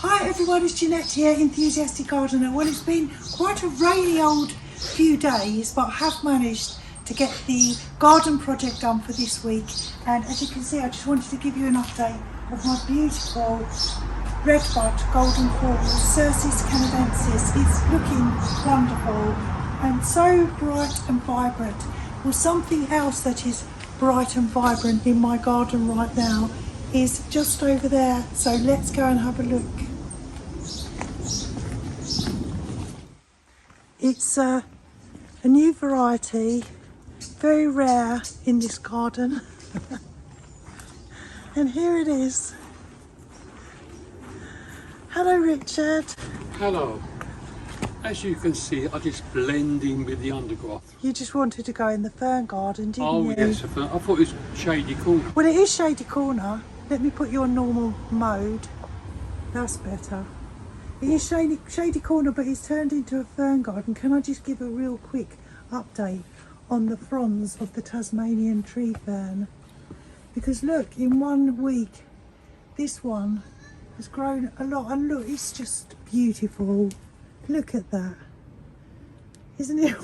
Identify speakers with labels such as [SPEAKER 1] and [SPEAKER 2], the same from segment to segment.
[SPEAKER 1] Hi everyone, it's Janette here, Enthusiastic Gardener. Well, it's been quite a rainy old few days, but I have managed to get the garden project done for this week. And as you can see, I just wanted to give you an update of my beautiful red bud golden quartz, Cercis canadensis. It's looking wonderful and so bright and vibrant. Well, something else that is bright and vibrant in my garden right now is just over there, so let's go and have a look. It's a new variety, very rare in this garden. And here it is. Hello Richard.
[SPEAKER 2] Hello. As you can see, I just blend in with the undergrowth.
[SPEAKER 1] You just wanted to go in the fern garden, didn't you?
[SPEAKER 2] Oh yes, I thought it was shady corner.
[SPEAKER 1] Well, it is shady corner. Let me put you on normal mode. That's better. It is shady corner, but it's turned into a fern garden. Can I just give a real quick update on the fronds of the Tasmanian tree fern? Because look, in 1 week, this one has grown a lot. And look, it's just beautiful. Look at that. Isn't it?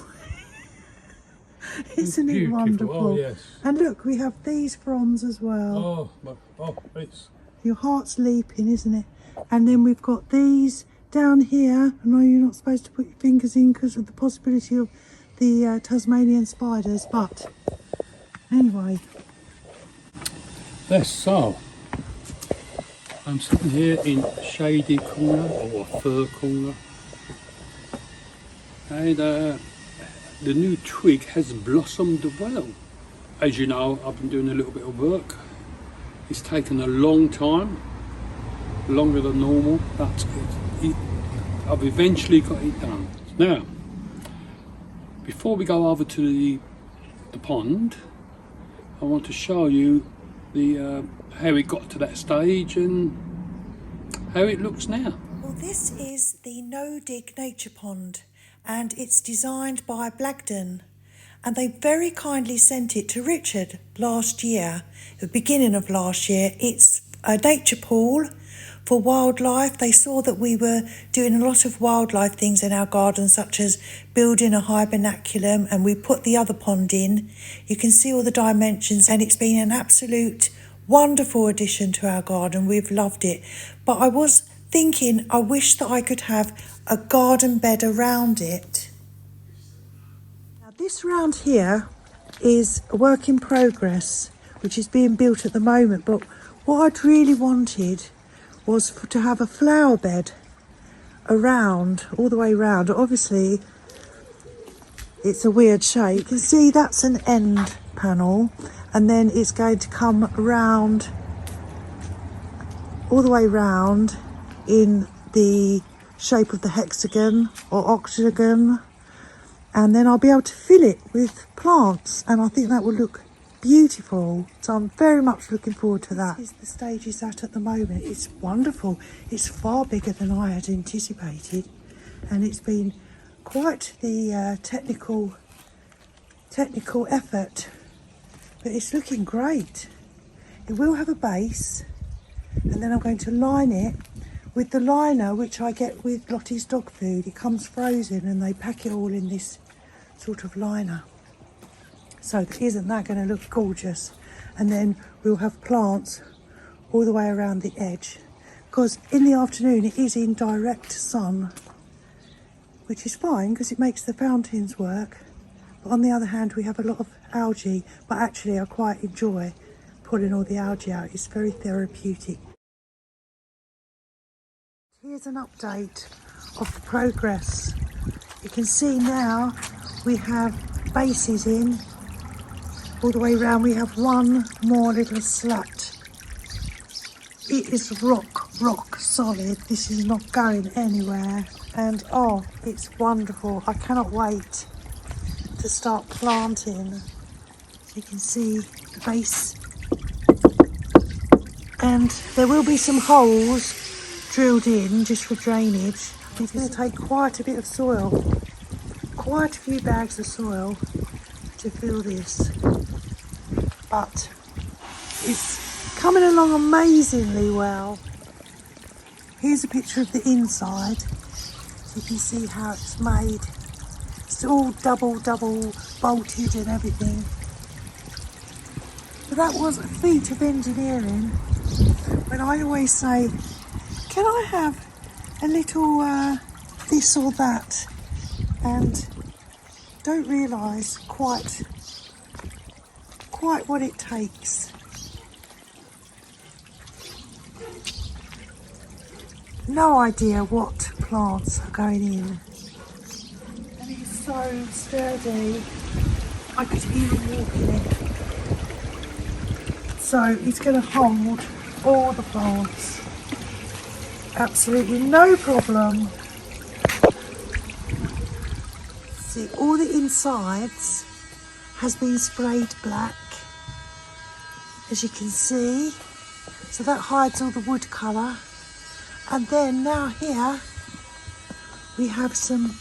[SPEAKER 1] Isn't it wonderful?
[SPEAKER 2] Oh, yes.
[SPEAKER 1] And look, we have these fronds as well.
[SPEAKER 2] It's...
[SPEAKER 1] Your heart's leaping, isn't it? And then we've got these down here. I know you're not supposed to put your fingers in because of the possibility of the Tasmanian spiders, but anyway.
[SPEAKER 2] Yes, so I'm sitting here in shady corner or fir corner, and the new twig has blossomed well. As you know, I've been doing a little bit of work. It's taken a long time, longer than normal, but I've eventually got it done. Now, before we go over to the pond, I want to show you the how it got to that stage and how it looks now.
[SPEAKER 1] Well, this is the no-dig nature pond, and it's designed by Blagdon, and they very kindly sent it to Richard last year, the beginning of last year. It's a nature pool for wildlife. They saw that we were doing a lot of wildlife things in our garden, such as building a hibernaculum, and we put the other pond in. You can see all the dimensions, and it's been an absolute wonderful addition to our garden. We've loved it. But I was thinking, I wish that I could have a garden bed around it. Now this round here is a work in progress, which is being built at the moment, but what I'd really wanted was to have a flower bed around, all the way around. Obviously it's a weird shape. You can see that's an end panel, and then it's going to come around all the way round in the shape of the hexagon or octagon, and then I'll be able to fill it with plants, and I think that will look beautiful. So I'm very much looking forward to that. This is the stage it's at the moment. It's wonderful. It's far bigger than I had anticipated, and it's been quite the technical effort, but it's looking great. It will have a base, and then I'm going to line it with the liner which I get with Lottie's dog food. It comes frozen and they pack it all in this sort of liner. So isn't that going to look gorgeous? And then we'll have plants all the way around the edge, because in the afternoon it is in direct sun, which is fine because it makes the fountains work. But on the other hand, we have a lot of algae, but actually I quite enjoy pulling all the algae out. It's very therapeutic. Here's an update of the progress. You can see now we have bases in all the way around. We have one more little slat. It is rock solid. This is not going anywhere, and oh, it's wonderful. I cannot wait to start planting. So you can see the base, and there will be some holes drilled in just for drainage. It's going to take quite a bit of soil, quite a few bags of soil to fill this, but it's coming along amazingly well. Here's a picture of the inside. So you can see how it's made. It's all double bolted and everything. But that was a feat of engineering. But I always say, can I have a little this or that? And don't realise quite what it takes. No idea what plants are going in. And it's so sturdy, I could even walk in it. So it's going to hold all the plants. Absolutely no problem. See, all the insides has been sprayed black, as you can see. So that hides all the wood colour. And then now here we have some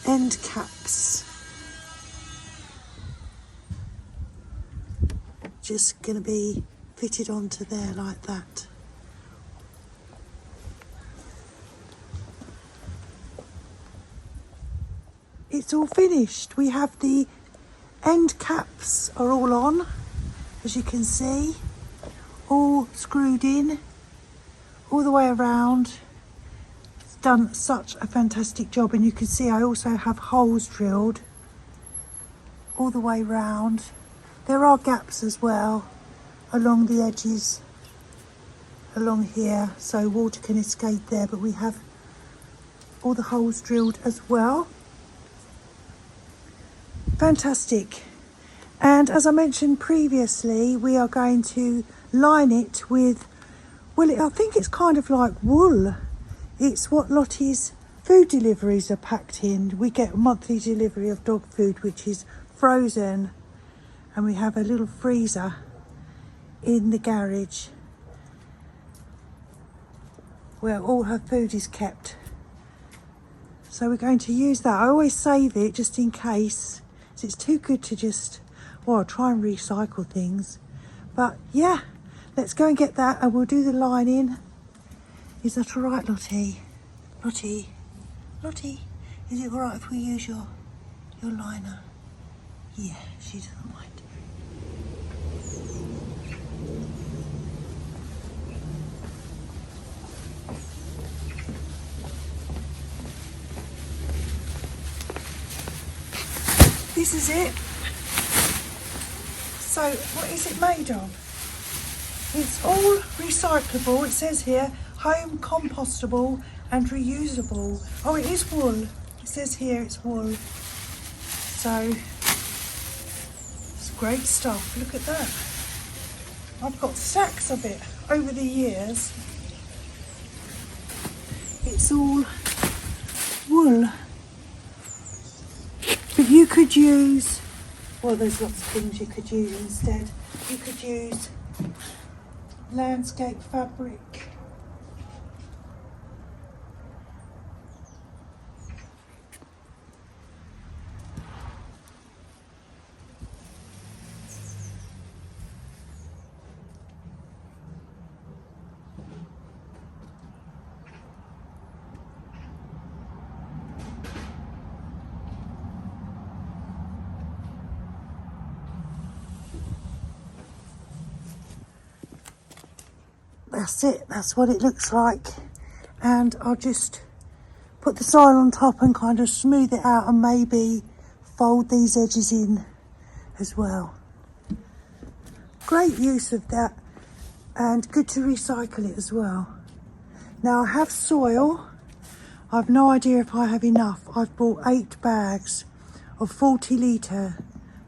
[SPEAKER 1] end caps. Just going to be fitted onto there like that. It's all finished. We have the end caps are all on, as you can see, all screwed in all the way around. It's done such a fantastic job, and you can see I also have holes drilled all the way round. There are gaps as well along the edges, along here, so water can escape there, but we have all the holes drilled as well. Fantastic. And as I mentioned previously, we are going to line it with, well, I think it's kind of like wool. It's what Lottie's food deliveries are packed in. We get a monthly delivery of dog food, which is frozen, and we have a little freezer in the garage where all her food is kept. So we're going to use that. I always save it just in case. It's too good to just, well, try and recycle things. But yeah, let's go and get that, and we'll do the lining. Is that all right, Lottie? Lottie, is it all right if we use your liner? Yeah, she doesn't mind. This is it. So what is it made of? It's all recyclable. It says here, home compostable and reusable. Oh, it is wool. It says here it's wool. So it's great stuff. Look at that. I've got stacks of it over the years. It's all wool. But you could use, well, there's lots of things you could use instead. You could use landscape fabric. That's it, that's what it looks like. And I'll just put the soil on top and kind of smooth it out, and maybe fold these edges in as well. Great use of that, and good to recycle it as well. Now I have soil. I've no idea if I have enough. I've bought 8 bags of 40-litre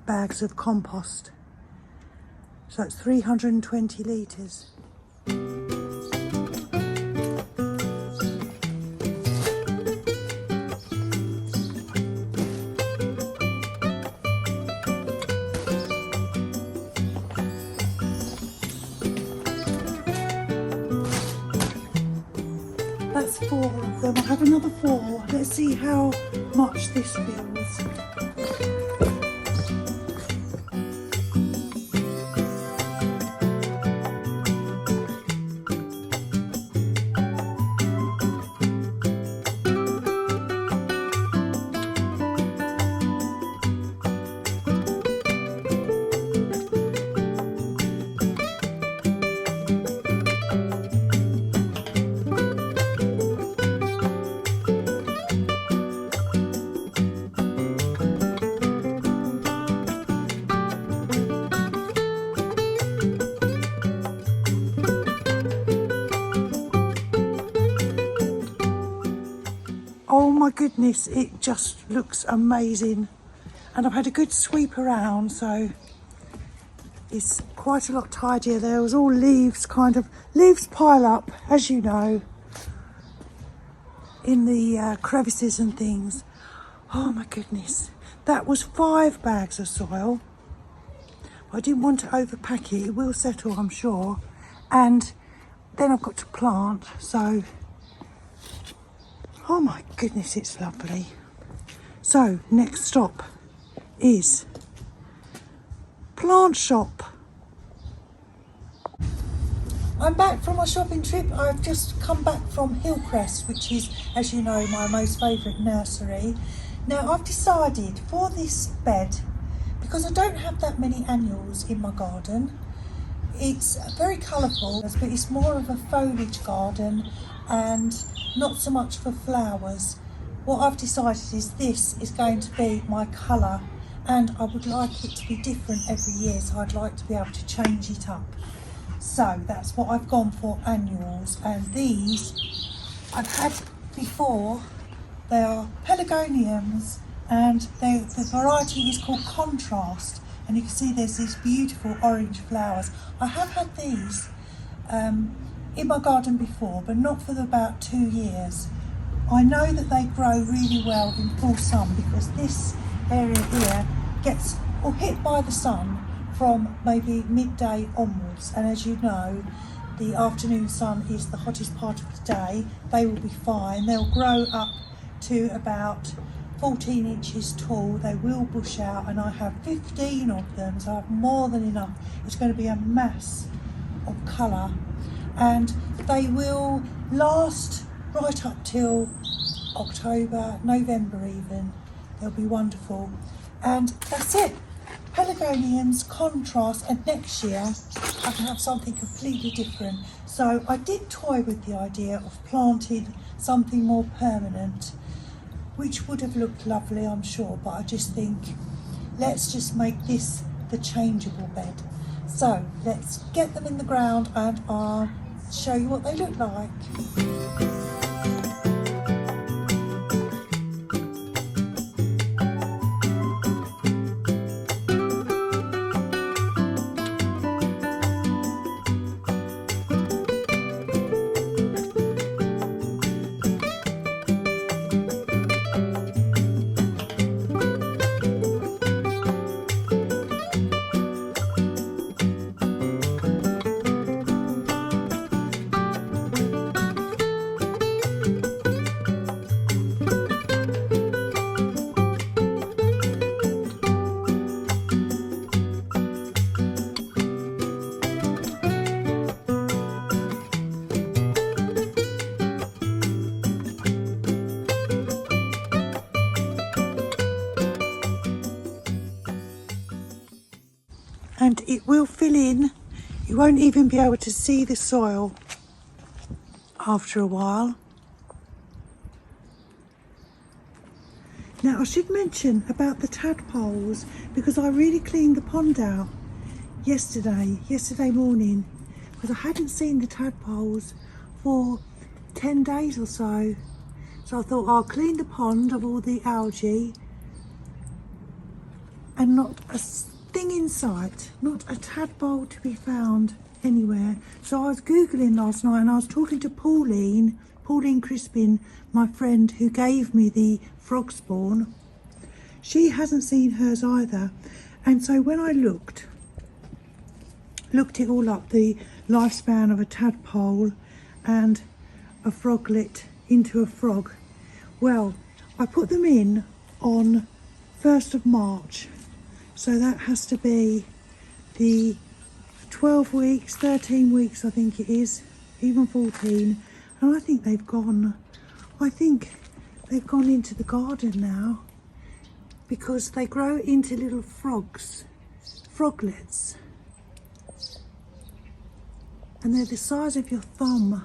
[SPEAKER 1] bags of compost. So that's 320 litres. That's 4 of them. I have another 4. Let's see how much this fills. my goodness, it just looks amazing. And I've had a good sweep around, so it's quite a lot tidier. There was all leaves, leaves pile up, as you know, in the crevices and things. Oh my goodness, that was 5 bags of soil. I didn't want to overpack it, it will settle, I'm sure. And then I've got to plant, so, oh my goodness, it's lovely. So, next stop is plant shop. I'm back from my shopping trip. I've just come back from Hillcrest, which is, as you know, my most favourite nursery. Now, I've decided for this bed, because I don't have that many annuals in my garden, it's very colourful, but it's more of a foliage garden and not so much for flowers. What I've decided is this is going to be my colour, and I would like it to be different every year, so I'd like to be able to change it up. So that's what I've gone for, annuals. And these I've had before. They are Pelargoniums, and the variety is called Contrast. And you can see there's these beautiful orange flowers. I have had these in my garden before, but not for about 2 years. I know that they grow really well in full sun, because this area here gets hit by the sun from maybe midday onwards, and as you know, the afternoon sun is the hottest part of the day. They will be fine. They'll grow up to about 14 inches tall. They will bush out, and I have 15 of them, so I have more than enough. It's going to be a mass of colour, and they will last right up till October, November even. They'll be wonderful. And that's it. Pelargoniums, Contrast, and next year I can have something completely different. So I did toy with the idea of planting something more permanent, which would have looked lovely, I'm sure, but I just think let's just make this the changeable bed. So let's get them in the ground and I'll show you what they look like. And it will fill in. You won't even be able to see the soil after a while. Now I should mention about the tadpoles, because I really cleaned the pond out yesterday morning, because I hadn't seen the tadpoles for 10 days or so. So I thought I'll clean the pond of all the algae, and not a thing in sight, not a tadpole to be found anywhere. So I was Googling last night, and I was talking to Pauline Crispin, my friend who gave me the frog spawn. She hasn't seen hers either. And so when I looked it all up, the lifespan of a tadpole and a froglet into a frog, well, I put them in on 1st of March. So that has to be the 12 weeks, 13 weeks I think it is, even 14. And I think they've gone into the garden now, because they grow into little froglets. And they're the size of your thumb.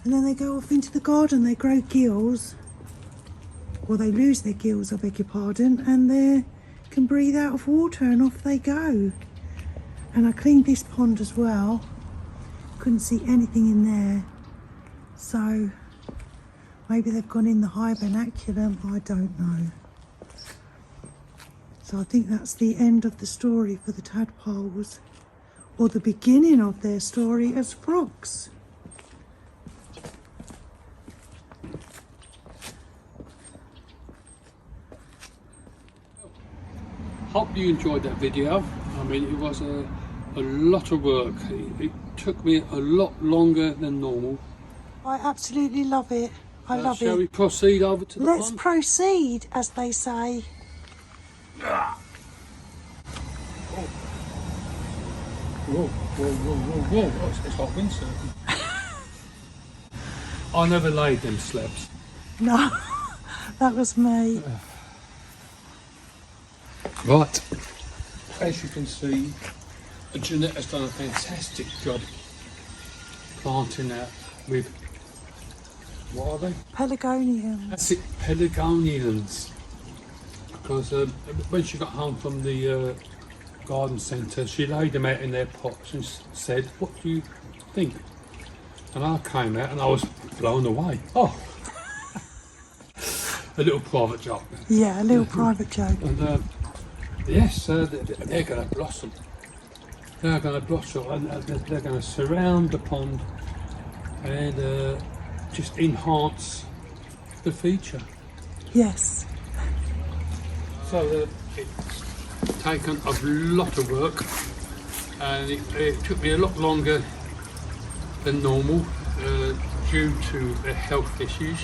[SPEAKER 1] And then they go off into the garden, they grow gills. Or they lose their gills, I beg your pardon, and they can breathe out of water, and off they go. And I cleaned this pond as well. Couldn't see anything in there. So Maybe they've gone in the hibernaculum, I don't know. So I think that's the end of the story for the tadpoles, or the beginning of their story as frogs.
[SPEAKER 2] Hope you enjoyed that video. I mean, it was a lot of work. It took me a lot longer than normal.
[SPEAKER 1] I absolutely love it. I love
[SPEAKER 2] Shall
[SPEAKER 1] it.
[SPEAKER 2] we proceed over to the
[SPEAKER 1] Let's
[SPEAKER 2] pond?
[SPEAKER 1] proceed, as they say.
[SPEAKER 2] Ah. Whoa, whoa, whoa, whoa, whoa. Oh, it's like windsurfing. I never laid them slabs.
[SPEAKER 1] No, that was me.
[SPEAKER 2] Right. As you can see, Janette has done a fantastic job planting that with, what are they?
[SPEAKER 1] Pelargoniums.
[SPEAKER 2] That's it, Pelargoniums. Because when she got home from the garden centre, she laid them out in their pots and said, "What do you think?" And I came out and I was blown away. Oh, a little private joke.
[SPEAKER 1] Yeah, a little private joke.
[SPEAKER 2] And yes, they're going to blossom. They're going to blossom, and they're going to surround the pond and just enhance the feature.
[SPEAKER 1] Yes.
[SPEAKER 2] So it's taken a lot of work, and it took me a lot longer than normal due to the health issues.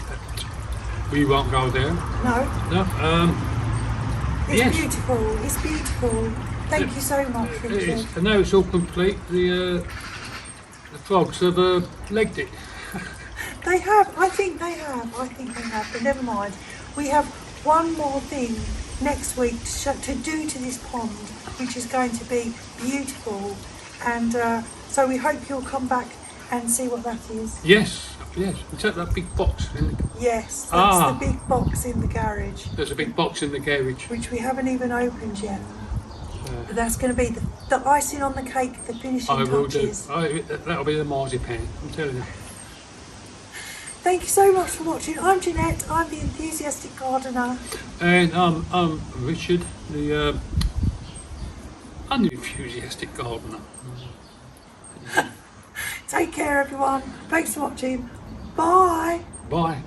[SPEAKER 2] We won't go there.
[SPEAKER 1] No.
[SPEAKER 2] No.
[SPEAKER 1] It's
[SPEAKER 2] Yes.
[SPEAKER 1] beautiful. It's beautiful. Thank you so much,
[SPEAKER 2] It
[SPEAKER 1] Richard.
[SPEAKER 2] is. And now it's all complete. The frogs have legged it.
[SPEAKER 1] They have. I think they have. But never mind. We have one more thing next week to do to this pond, which is going to be beautiful. And so we hope you'll come back and see what that is.
[SPEAKER 2] Yes, yes. Take that big box.
[SPEAKER 1] Yes, that's
[SPEAKER 2] Ah.
[SPEAKER 1] the big box in the garage,
[SPEAKER 2] There's a big box in the garage.
[SPEAKER 1] which we haven't even opened yet. But that's going to be the icing on the cake, the finishing
[SPEAKER 2] I will do.
[SPEAKER 1] touches.
[SPEAKER 2] That'll be the marzipan. I'm telling you.
[SPEAKER 1] Thank you so much for watching. I'm Janette. I'm the enthusiastic gardener.
[SPEAKER 2] And I'm Richard, the unenthusiastic gardener.
[SPEAKER 1] Take care, everyone. Thanks for watching. Bye.
[SPEAKER 2] Bye.